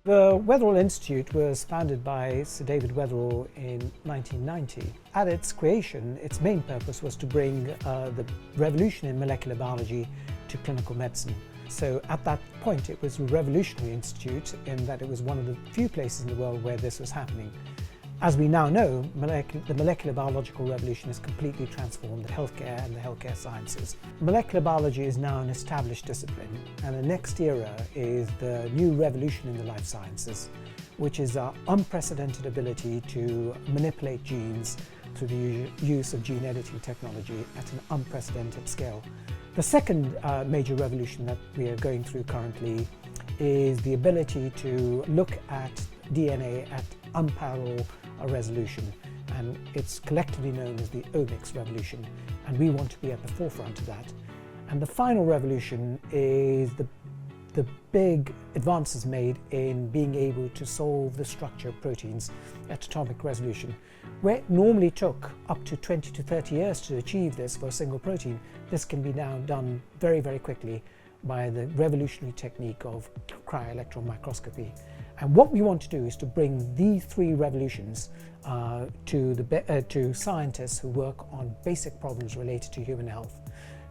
The Weatherall Institute was founded by Sir David Weatherall in 1990. At its creation, its main purpose was to bring the revolution in molecular biology to clinical medicine. So at that point it was a revolutionary institute in that it was one of the few places in the world where this was happening. As we now know, the molecular biological revolution has completely transformed the healthcare and the healthcare sciences. Molecular biology is now an established discipline, and the next era is the new revolution in the life sciences, which is our unprecedented ability to manipulate genes through the use of gene editing technology at an unprecedented scale. The second major revolution that we are going through currently is the ability to look at DNA at unparalleled resolution, and it's collectively known as the omics revolution, and we want to be at the forefront of that. And the final revolution is the big advances made in being able to solve the structure of proteins at atomic resolution. Where it normally took up to 20 to 30 years to achieve this for a single protein, this can be now done very, very quickly by the revolutionary technique of cryo-electron microscopy. And what we want to do is to bring these three revolutions to scientists who work on basic problems related to human health,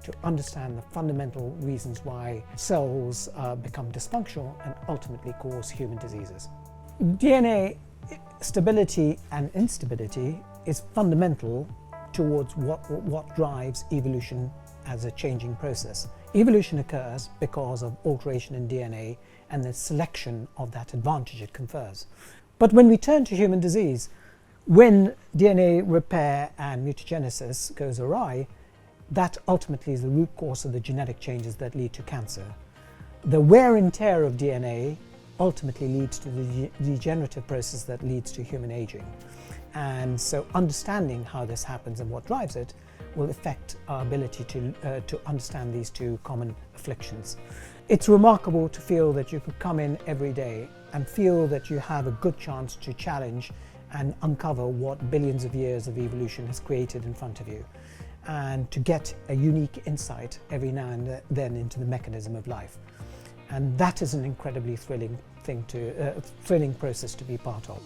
to understand the fundamental reasons why cells become dysfunctional and ultimately cause human diseases. DNA stability and instability is fundamental towards what drives evolution as a changing process. Evolution occurs because of alteration in DNA and the selection of that advantage it confers. But when we turn to human disease, when DNA repair and mutagenesis goes awry, that ultimately is the root cause of the genetic changes that lead to cancer. The wear and tear of DNA ultimately leads to the degenerative process that leads to human aging. And so understanding how this happens and what drives it will affect our ability to understand these two common afflictions. It's remarkable to feel that you could come in every day and feel that you have a good chance to challenge and uncover what billions of years of evolution has created in front of you, and to get a unique insight every now and then into the mechanism of life. And that is an incredibly thrilling process to be part of.